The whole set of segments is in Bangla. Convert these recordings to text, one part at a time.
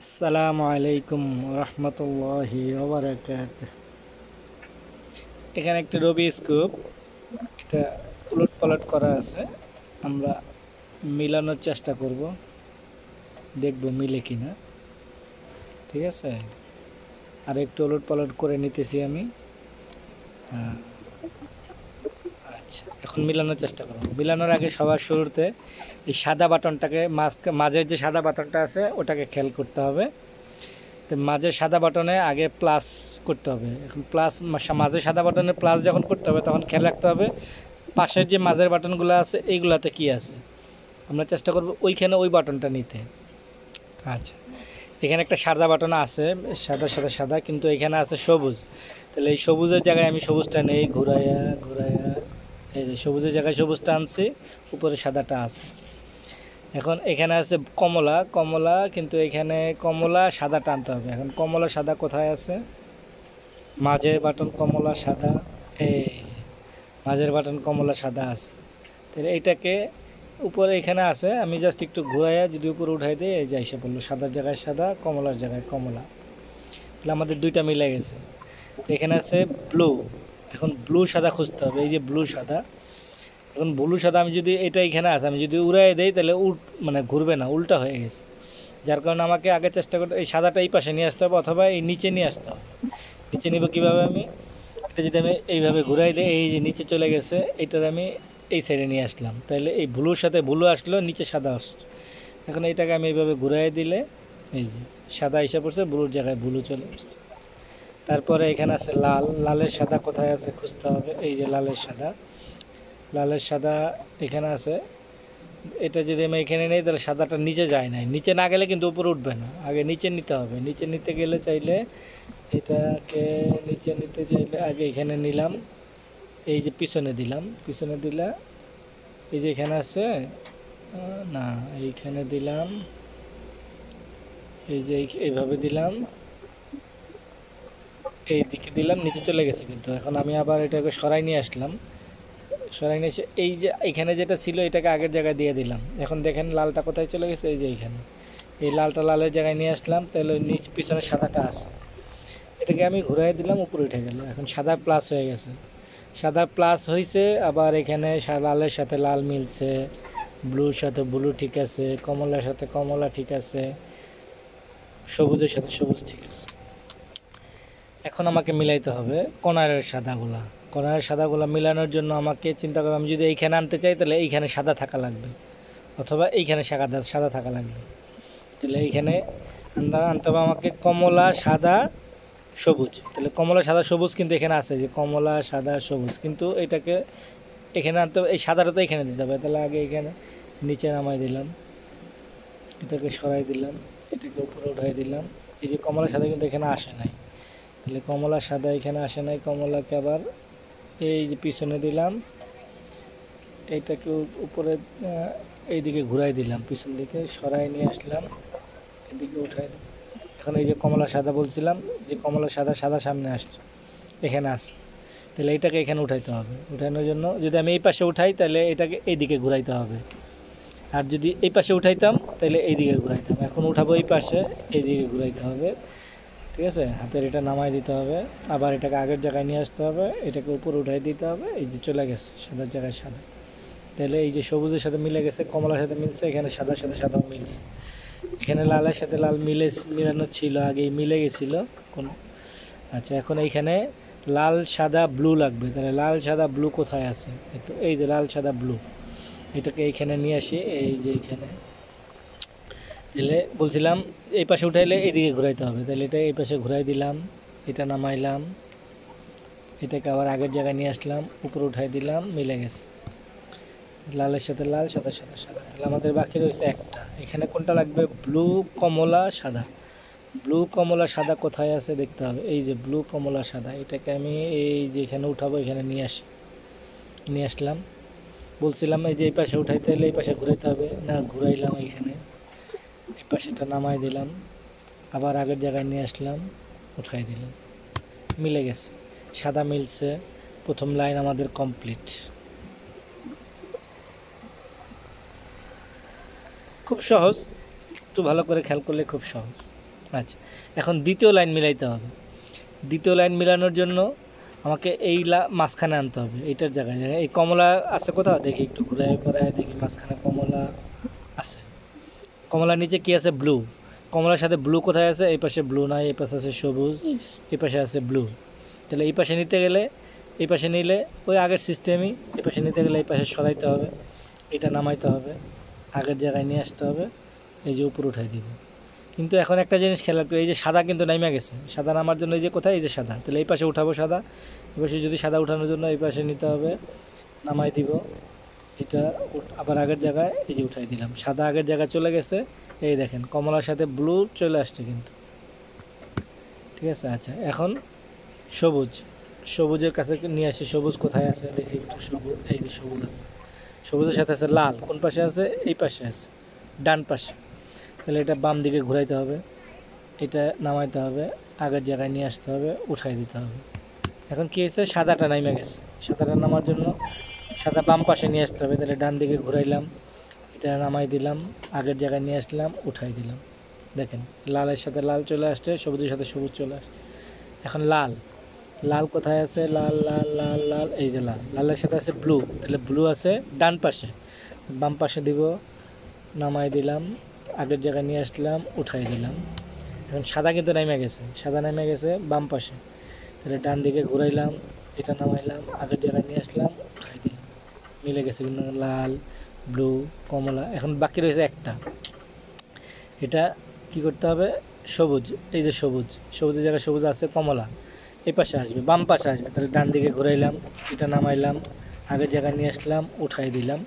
আসসালামু আলাইকুম রহমতুল্লাহি ওবারাকাতুহ। এখানে একটা রবি স্কুপ, এটা উলট পালট করা আছে। আমরা মিলানোর চেষ্টা করব, দেখব মিলে কিনা। ঠিক আছে, আর একটু উলট পালট করে নিতেছি আমি। হ্যাঁ, আচ্ছা, এখন মিলানোর চেষ্টা করব। মিলানোর আগে সবার শুরুতে এই সাদা বাটনটাকে মাঝের যে সাদা বাটনটা আছে ওটাকে খেয়াল করতে হবে। তো মাঝের সাদা বাটনে আগে প্লাস করতে হবে। এখন প্লাস মাঝের সাদা বাটনে প্লাস যখন করতে হবে তখন খেয়াল রাখতে হবে পাশের যে মাঝের বাটনগুলো আছে এইগুলাতে কি আছে। আমরা চেষ্টা করব ওইখানে ওই বাটনটা নিতে। আচ্ছা, এখানে একটা সাদা বাটন আছে, সাদা সাদা সাদা, কিন্তু এখানে আছে সবুজ। তাহলে এই সবুজের জায়গায় আমি সবুজটা নেই, ঘুরাইয়া ঘুরাইয়া এই যে সবুজের জায়গায় সবুজটা আনছি, উপরে সাদাটা আছে। এখন এখানে আছে কমলা কমলা, কিন্তু এখানে কমলা সাদা টানতে হবে। এখন কমলা সাদা কোথায় আছে? মাঝের বাটন কমলা সাদা, এই যে মাঝের বাটন কমলা সাদা আছে। তাহলে এইটাকে উপরে এখানে আছে, আমি জাস্ট একটু ঘুরাইয়া যদি উপরে উঠাই দিই, এই যে এসে পড়লো সাদার জায়গায় সাদা, কমলার জায়গায় কমলা। তাহলে আমাদের দুইটা মিলে গেছে। তো এখানে আছে ব্লু। এখন ব্লু সাদা খুঁজতে হবে, এই যে ব্লু সাদা। এখন ব্লু সাদা আমি যদি এটা এখানে আছে, আমি যদি উড়াই দেই তাহলে মানে ঘুরবে না, উল্টা হয়ে গেছে। যার কারণে আমাকে আগে চেষ্টা করতে এই সাদাটা এই পাশে নিয়ে আসতে হবে, অথবা এই নিচে নিয়ে আসতে হবে। নিচে নিব কীভাবে? আমি এটা যদি আমি এইভাবে ঘুরাই দিই, এই যে নিচে চলে গেছে, এইটার আমি এই সাইডে নিয়ে আসলাম, তাহলে এই ব্লুর সাথে ব্লু আসলো, নিচে সাদা আসছে। এখন এইটাকে আমি এইভাবে ঘুরাই দিলে এই যে সাদা এসে পড়ছে, ব্লুর জায়গায় ব্লু চলে আসছে। তারপরে এখানে আছে লাল। লালের সাদা কোথায় আছে খুঁজতে হবে, এই যে লালের সাদা। লালের সাদা এখানে আছে। এটা যদি আমি এখানে নেই তাহলে সাদাটা নিচে যায় নাই, নিচে না গেলে কিন্তু উপরে উঠবে না, আগে নিচে নিতে হবে। নিচে নিতে গেলে চাইলে এটাকে নিচে নিতে চাইলে আগে এখানে নিলাম, এই যে পিছনে দিলাম, পিছনে দিলা এই যে এখানে আছে না, এইখানে দিলাম, এই যে এইভাবে দিলাম, এই দিকে দিলাম, নিচে চলে গেছে। কিন্তু এখন আমি আবার এটাকে সরাই নিয়ে আসলাম, সরাই নিয়ে এসে এই যে এখানে যেটা ছিল এটাকে আগের জায়গায় দিয়ে দিলাম। এখন দেখেন লালটা কোথায় চলে গেছে, এই যে এইখানে। এই লালটা লালের জায়গায় নিয়ে আসলাম, তাহলে নিচ পিছনে সাদাটা আছে। এটাকে আমি ঘুরাই দিলাম, উপরে উঠে গেল। এখন সাদা প্লাস হয়ে গেছে, সাদা প্লাস হয়েছে। আবার এখানে লালের সাথে লাল মিলছে, ব্লুর সাথে ব্লু ঠিক আছে, কমলার সাথে কমলা ঠিক আছে, সবুজের সাথে সবুজ ঠিক আছে। এখন আমাকে মিলাইতে হবে কর্নারের সাদাগুলা। কর্নারের সাদাগুলা মিলানোর জন্য আমাকে চিন্তা করবো, আমি যদি এইখানে আনতে চাই তাহলে এইখানে সাদা থাকা লাগবে, অথবা এইখানে সাদা সাদা থাকা লাগবে। তাহলে এইখানে আনতে হবে আমাকে কমলা সাদা সবুজ। তাহলে কমলা সাদা সবুজ কিন্তু এখানে আছে, যে কমলা সাদা সবুজ, কিন্তু এটাকে এখানে আনতে হবে। এই সাদাটা তো এখানে দিতে হবে, তাহলে আগে এখানে নিচে নামাই দিলাম, এটাকে সরাই দিলাম, এটাকে উপরে উঠাই দিলাম। এই যে কমলা সাদা কিন্তু এখানে আসে নাই, তাহলে কমলা সাদা এখানে আসে নাই, কমলাকে আবার এই যে পিছনে দিলাম, এইটাকে উপরে এইদিকে ঘুরাই দিলাম, পিছন দিকে সরাই নিয়ে আসলাম, এদিকে উঠাই দিলাম। এখন এই যে কমলা সাদা বলছিলাম, যে কমলা সাদা সাদা সামনে আসছে, এখানে আসছে, তাহলে এইটাকে এখানে উঠাইতে হবে। উঠানোর জন্য যদি আমি এই পাশে উঠাই তাহলে এটাকে এইদিকে ঘুরাইতে হবে, আর যদি এই পাশে উঠাইতাম তাহলে এইদিকে ঘুরাইতাম। এখন উঠাবো এই পাশে, এইদিকে ঘুরাইতে হবে। ঠিক আছে, হাতের এটা নামাই দিতে হবে, আবার এটাকে আগের জায়গায় নিয়ে আসতে হবে, এটাকে উপরে উঠাই দিতে হবে। এই যে চলে গেছে সাদার জায়গায় সাদা, তাহলে এই যে সবুজের সাথে মিলে গেছে, কমলার সাথে মিলছে, এখানে সাদার সাথে সাদাও মিলছে। এখানে লালের সাথে লাল মিলানো ছিল, আগেই মিলে গেছিলো কোনো। আচ্ছা, এখন এইখানে লাল সাদা ব্লু লাগবে, তাহলে লাল সাদা ব্লু কোথায় আছে? একটু এই যে লাল সাদা ব্লু, এটাকে এইখানে নিয়ে আসি, এই যে এইখানে। তাহলে বলছিলাম এই পাশে উঠাইলে এইদিকে ঘুরাইতে হবে, তাহলে এটা এই পাশে ঘুরাই দিলাম, এটা নামাইলাম, এটাকে আবার আগের জায়গায় নিয়ে আসলাম, উপরে উঠাই দিলাম, মিলে গেছে লালের সাথে লাল, সাদার সাথে সাদা। তাহলে আমাদের বাকি রয়েছে একটা, এখানে কোনটা লাগবে? ব্লু কমলা সাদা। ব্লু কমলা সাদা কোথায় আছে দেখতে হবে, এই যে ব্লু কমলা সাদা, এটাকে আমি এই যে এখানে উঠাবো, এখানে নিয়ে নিয়ে আসলাম। বলছিলাম এই যে এই পাশে উঠাইতে হলে এই পাশে ঘুরাইতে হবে, না ঘুরাইলাম, এইখানে এই পাশেটা নামাই দিলাম, আবার আগের জায়গায় নিয়ে আসলাম, উঠাই দিলাম, মিলে গেছে, সাদা মিলছে। প্রথম লাইন আমাদের কমপ্লিট। খুব সহজ, একটু ভালো করে খেয়াল করলে খুব সহজ। আচ্ছা, এখন দ্বিতীয় লাইন মিলাইতে হবে। দ্বিতীয় লাইন মিলানোর জন্য আমাকে এই মাঝখানে আনতে হবে, এইটার জায়গায় এই কমলা আছে কোথাও, দেখি একটু ঘুরে পরে দেখি মাঝখানে কমলা আছে। কমলার নিচে কি আছে? ব্লু। কমলার সাথে ব্লু কোথায় আছে? এই পাশে ব্লু নাই, এই পাশে আছে সবুজ, এই পাশে আছে ব্লু। তাহলে এই পাশে নিতে গেলে, এই পাশে নিলে ওই আগের সিস্টেমই, এই পাশে নিতে গেলে এই পাশে সরাইতে হবে, এটা নামাইতে হবে, আগের জায়গায় নিয়ে আসতে হবে, এই যে উপর উঠাই দিব। কিন্তু এখন একটা জিনিস খেয়াল রাখবে, এই যে সাদা কিন্তু নাইমা গেছে, সাদা নামার জন্য এই যে কোথায়, এই যে সাদা, তাহলে এই পাশে উঠাবো সাদা, এই পাশে যদি সাদা উঠানোর জন্য এই পাশে নিতে হবে, নামাই দিব, এটা আবার আগের জায়গায় এই যে উঠাই দিলাম, সাদা আগের জায়গায় চলে গেছে। এই দেখেন কমলার সাথে ব্লু চলে আসছে কিন্তু, ঠিক আছে। আচ্ছা, এখন সবুজ, সবুজের কাছে নিয়ে আসি। সবুজ কোথায় আছে দেখি একটু, সবুজ এই যে সবুজ আছে, সবুজের সাথে আছে লাল, কোন পাশে আছে? এই পাশে আছে, ডান পাশে। তাহলে এটা বাম দিকে ঘুরাইতে হবে, এটা নামাইতে হবে, আগের জায়গায় নিয়ে আসতে হবে, উঠাই দিতে হবে। এখন কী হয়েছে? সাদাটা নামে গেছে, সাদাটা নামার জন্য সাদা বাম পাশে নিয়ে আসতে হবে। তাহলে ডান দিকে ঘুরাইলাম, এটা নামাই দিলাম, আগের জায়গায় নিয়ে আসলাম, উঠাই দিলাম। দেখেন লালের সাথে লাল চলে আসছে, সবুজের সাথে সবুজ চলে আসছে। এখন লাল, লাল কোথায় আছে? লাল লাল লাল লাল, এই যে লাল, লালের সাথে আছে ব্লু, তাহলে ব্লু আছে ডান পাশে, বাম পাশে দিব, নামাই দিলাম, আগের জায়গায় নিয়ে আসলাম, উঠাই দিলাম। এখন সাদা কিন্তু নেমে গেছে, সাদা নেমে গেছে বাম পাশে, তাহলে ডান দিকে ঘুরাইলাম, এটা নামাইলাম, আগের জায়গায় নিয়ে আসলাম, উঠাই দিলাম, মিলে গেছে কিন্তু লাল ব্লু কমলা। এখন বাকি রয়েছে একটা, এটা কি করতে হবে? সবুজ, এই যে সবুজ, সবুজের জায়গায় সবুজ আছে, কমলা এই পাশে আসবে, বাম পাশে আসবে, তাহলে ডান দিকে ঘুরাইলাম, এটা নামাইলাম, আগের জায়গায় নিয়ে আসলাম, উঠাই দিলাম।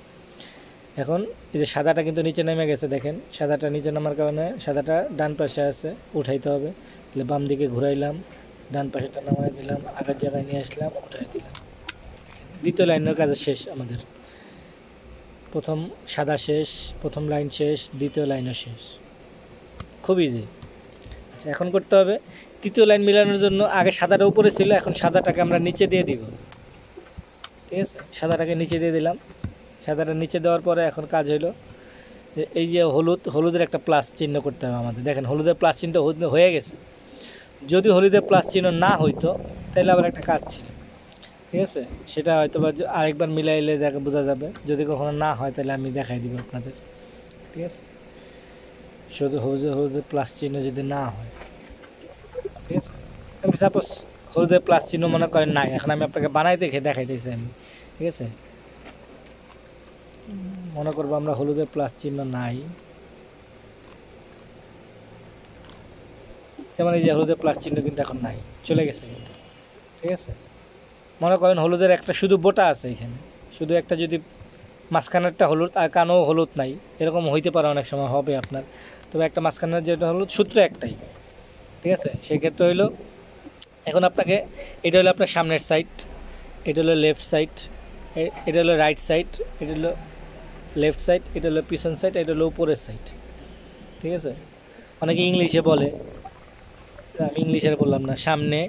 এখন এই যে সাদাটা কিন্তু নিচে নেমে গেছে, দেখেন সাদাটা নিচে নামার কারণে সাদাটা ডান পাশে আছে, উঠাইতে হবে। তাহলে বাম দিকে ঘুরাইলাম, ডান পাশেটা নামাই দিলাম, আগের জায়গায় নিয়ে আসলাম, উঠাই দিলাম। দ্বিতীয় লাইনের কাজ শেষ আমাদের। প্রথম সাদা শেষ, প্রথম লাইন শেষ, দ্বিতীয় লাইনও শেষ, খুব ইজি। আচ্ছা, এখন করতে হবে তৃতীয় লাইন মিলানোর জন্য, আগে সাদাটা উপরে ছিল, এখন সাদাটাকে আমরা নিচে দিয়ে দিব, ঠিক আছে। সাদাটাকে নিচে দিয়ে দিলাম, সাদাটা নিচে দেওয়ার পরে এখন কাজ হলো যে এই যে হলুদ, হলুদের একটা প্লাস চিহ্ন করতে হবে আমাদের। দেখেন হলুদের প্লাস চিহ্ন হয়ে গেছে, যদি হলুদের প্লাস চিহ্ন না হইতো তাহলে আবার একটা কাজ ছিল, ঠিক আছে। সেটা হয়তো বা আরেকবার মিলাইলে দেখা বোঝা যাবে, যদি কখনো না হয় তাহলে আমি দেখাই দিব আপনাদের, ঠিক আছে। শুধু হলুদের প্লাস চিহ্ন যদি না হয়, ঠিক আছে। আমি সাপোজ হলুদের প্লাস চিহ্ন মনে করেন নাই, এখন আমি আপনাকে বানাই দেখে দেখাইতেছি আমি, ঠিক আছে। মনে করবো আমরা হলুদের প্লাস চিহ্ন নাই, যেমন এই যে হলুদের প্লাস চিহ্ন কিন্তু এখন নাই, চলে গেছে কিন্তু, ঠিক আছে। মনে করেন হলুদের একটা শুধু বোটা আছে এখানে, শুধু একটা, যদি মাঝখানেরটা হলুদ আর কানেও হলুদ নাই, এরকম হইতে পারে, অনেক সময় হবে আপনার। তবে একটা মাঝখানের যেটা হলুদ, সূত্র একটাই, ঠিক আছে। সেক্ষেত্রে হইলো, এখন আপনাকে, এটা হলো আপনার সামনের সাইড, এটা হলো লেফট সাইড, এটা হলো রাইট সাইড, এটা হলো লেফট সাইড, এটা হলো পিছন সাইড, এটা হলো উপরের সাইড, ঠিক আছে। অনেকে ইংলিশে বলে, আমি ইংলিশে বললাম না, সামনে,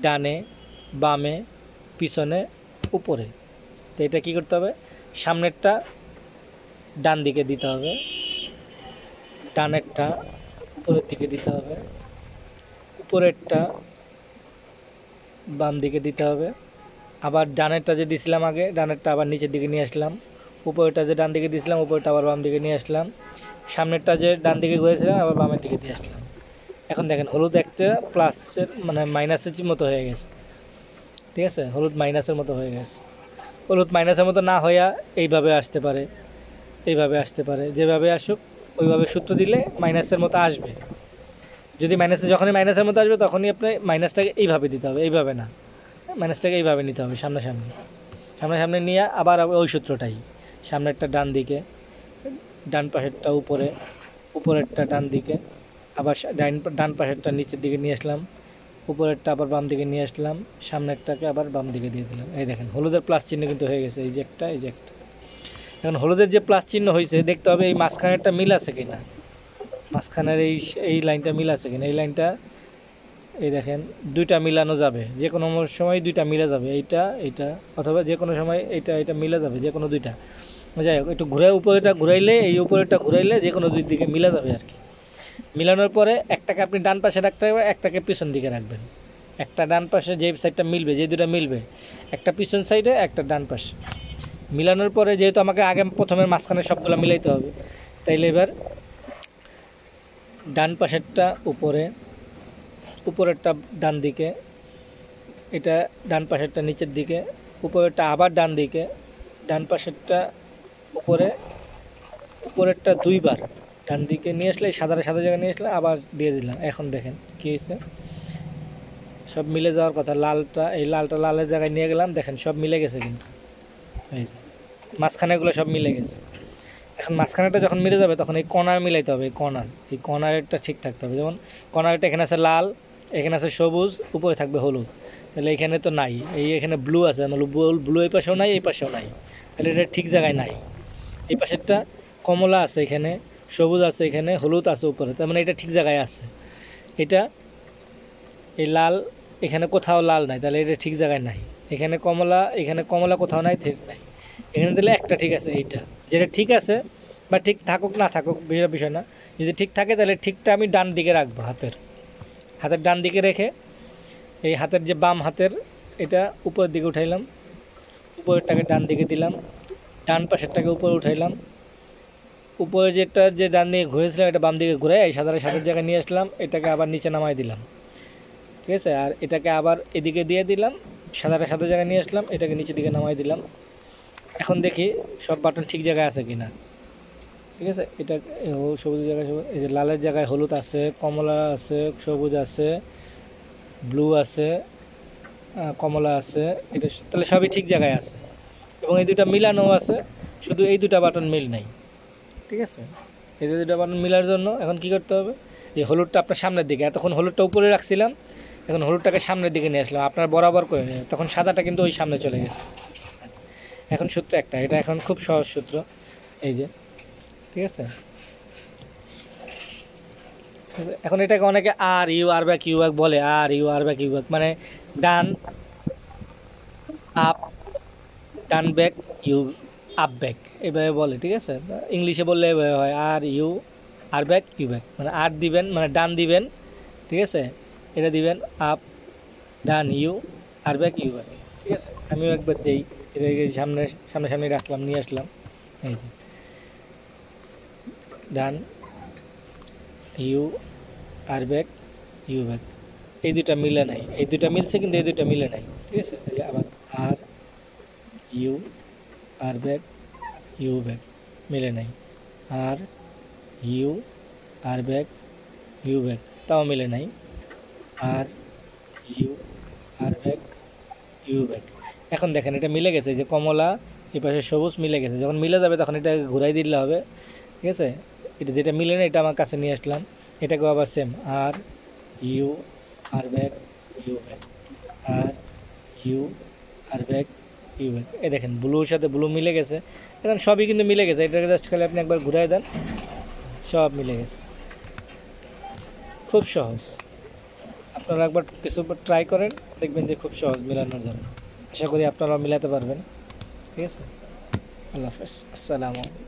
ডানে, বামে, পিছনে, উপরে। তো এটা কী করতে হবে? সামনেরটা ডান দিকে দিতে হবে, ডানেরটা উপরের দিকে দিতে হবে, উপরেরটা বাম দিকে দিতে হবে, আবার ডানেরটা যে দিছিলাম আগে, ডানেরটা আবার নিচের দিকে নিয়ে আসলাম, উপরেরটা যে ডান দিকে দিয়েছিলাম, উপরেরটা আবার বাম দিকে নিয়ে আসলাম, সামনেরটা যে ডান দিকে ঘুরেছিলাম আবার বামের দিকে দিয়ে আসলাম। এখন দেখেন হলুদ একটা প্লাসের মানে মাইনাসের মতো হয়ে গেছে, ঠিক আছে। হলুদ মাইনাসের মতো হয়ে গেছে। হলুদ মাইনাসের মতো না হইয়া এইভাবে আসতে পারে, এইভাবে আসতে পারে, যেভাবে আসুক ওইভাবে সূত্র দিলে মাইনাসের মতো আসবে। যদি যখনই মাইনাসের মতো আসবে তখনই আপনি মাইনাসটাকে এইভাবে দিতে হবে, এইভাবে না, মাইনাসটাকে এইভাবে নিতে হবে, সামনাসামনি, সামনাসামনি নিয়ে আবার ওই সূত্রটাই, সামনেরটা ডান দিকে, ডান পাশেরটা উপরে, উপরেরটা ডান দিকে, আবার ডান পাশেরটা নিচের দিকে নিয়ে আসলাম, উপরেরটা আবার বাম দিকে নিয়ে আসলাম, সামনেরটাকে আবার বাম দিকে দিয়ে দিলাম। এই দেখেন হলুদের প্লাস চিহ্ন কিন্তু হয়ে গেছে, এই যে একটা, এই যে একটা। এখন হলুদের যে প্লাস চিহ্ন হয়েছে, দেখতে হবে এই মাঝখানেরটা মিল আছে কিনা, মাঝখানের এই লাইনটা মিল আছে কিনা। এই লাইনটা, এই দেখেন দুইটা মিলানো যাবে, যে কোনো সময় দুইটা মিলে যাবে, এইটা এইটা, অথবা যে কোনো সময় এটা মিলে যাবে, যে কোনো দুইটা। যাই হোক, একটু উপরেটা ঘুরাইলে, এই উপরেটা ঘুরাইলে যে কোনো দুই দিকে মিলে যাবে আর কি। মিলানোর পরে একটাকে আপনি ডান পাশে রাখতে হবে, একটাকে পিছন দিকে রাখবেন। একটা ডান পাশে যে সাইডটা মিলবে, যে দুটো মিলবে, একটা পিছন সাইডে, একটা ডান পাশে। মিলানোর পরে যেহেতু আমাকে আগে প্রথমে মাঝখানে সবগুলো মিলাইতে হবে, তাইলে এবার ডান পাশেরটা উপরে, উপরেরটা ডান দিকে, এটা ডান পাশেরটা নিচের দিকে, উপরেরটা আবার ডান দিকে, ডান পাশেরটা উপরে, উপরেরটা দুইবার ডান দিকে নিয়ে আসলে সাদা সাদা জায়গায় নিয়ে আসলে আবার দিয়ে দিলাম। এখন দেখেন কী হয়েছে, সব মিলে যাওয়ার কথা। লালটা, এই লালটা লালের জায়গায় নিয়ে গেলাম, দেখেন সব মিলে গেছে কিন্তু, এই যে মাঝখানেগুলো সব মিলে গেছে। এখন মাঝখানেটা যখন মিলে যাবে তখন এই কর্নার মিলাইতে হবে, এই কর্নারটা ঠিক থাকতে হবে। যেমন কর্নারটা এখানে আছে লাল, এখানে আছে সবুজ, উপরে থাকবে হলুদ, তাহলে এখানে তো নাই। এখানে ব্লু আছে, ব্লু এই পাশেও নাই, এই পাশেও নাই, তাহলে এটা ঠিক জায়গায় নাই। এই পাশেরটা কমলা আছে, এখানে সবুজ আছে, এখানে হলুদ আছে উপরে, তার মানে এটা ঠিক জায়গায় আছে। এটা এই লাল, এখানে কোথাও লাল নাই, তাহলে এটা ঠিক জায়গায় নাই। এখানে কমলা কোথাও নাই, ঠিক নাই। এখানে দিলে একটা ঠিক আছে, এইটা যেটা ঠিক আছে, বা ঠিক থাকুক না থাকুক বিষয় না, যদি ঠিক থাকে তাহলে ঠিকটা আমি ডান দিকে রাখবো। হাতের ডান দিকে রেখে এই হাতের যে বাম হাতের এটা উপরের দিকে উঠাইলাম, উপরেরটাকে ডান দিকে দিলাম, ডান পাশেরটাকে উপরে উঠাইলাম, উপরে যেটা যে ডান দিকে ঘুরেছিলাম এটা বাম দিকে ঘুরে এই সাদা সাদার জায়গায় নিয়ে আসলাম, এটাকে আবার নিচে নামাই দিলাম, ঠিক আছে। আর এটাকে আবার এদিকে দিয়ে দিলাম, সাদাটা সাদা জায়গায় নিয়ে আসলাম, এটাকে নিচের দিকে নামাই দিলাম। এখন দেখি সব বাটন ঠিক জায়গায় আছে কিনা, ঠিক আছে। এটা সবুজ জায়গায়, এই যে লালের জায়গায় হলুদ আছে, কমলা আছে, সবুজ আছে, ব্লু আছে, কমলা আছে, এটা তাহলে সবই ঠিক জায়গায় আছে। এবং এই দুটা মিলানো আছে, শুধু এই দুটা বাটন মিল নাই, ঠিক আছে। এই যে দুটা বাটন মিলার জন্য এখন কি করতে হবে, এই হলুদটা আপনার সামনের দিকে, এতক্ষণ হলুদটা উপরে রাখছিলাম, এখন হলুদটাকে সামনের দিকে নিয়ে আসলাম, আপনার বরাবর করে নিয়ে, তখন সাদাটা কিন্তু ওই সামনে চলে গেছে। এখন সূত্র একটা, এটা এখন খুব সহজ সূত্র, এই যে, ঠিক আছে। এখন এটাকে অনেকে R U R back U back বলে, R U R back U back মানে ডান আপ, ডান ব্যাক ইউ আপ ব্যাক, এভাবে বলে, ঠিক আছে। ইংলিশে বললে এভাবে হয়, R U R back U back, মানে আর দিবেন মানে ডান দিবেন, ঠিক আছে, এটা দিবেন আপ, ডান U R back U back, ঠিক আছে। আমিও একবার দিই, এটাকে সামনে রাখলাম, নিয়ে আসলাম, এই যে ডান U R back U back, এই দুটা মিলে নাই, এই দুটা মিলছে কিন্তু এই দুটা মিলে নাই, ঠিক আছে। তাহলে আবার R U R back U back মিলে নাই, R U R back U back তাও মিলে নাই, R U R back U back. এখন দেখেন এটা মিলে গেছে, যে কমলা এই পাশে সবুজ মিলে গেছে। যখন মিলে যাবে তখন এটাকে ঘুরাই দিলে হবে, ঠিক আছে। এটা যেটা মিলে না এটা আমার কাছে নিয়ে আসলাম, এটাকেও আবার same, R U R back U back, R U R back U back. এই দেখেন ব্লুর সাথে ব্লু মিলে গেছে, এখন সবই কিন্তু মিলে গেছে। এটাকে জাস্ট খালি আপনি একবার ঘুরাই দেন, সব মিলে গেছে। খুব সহজ, আপনারা একবার কিছু ট্রাই করেন, দেখবেন যে খুব সহজ মেলানোর জন্য। আশা করি আপনারাও মেলাতে পারবেন, ঠিক আছে। আল্লাহ হাফেজ, আসসালামু আলাইকুম।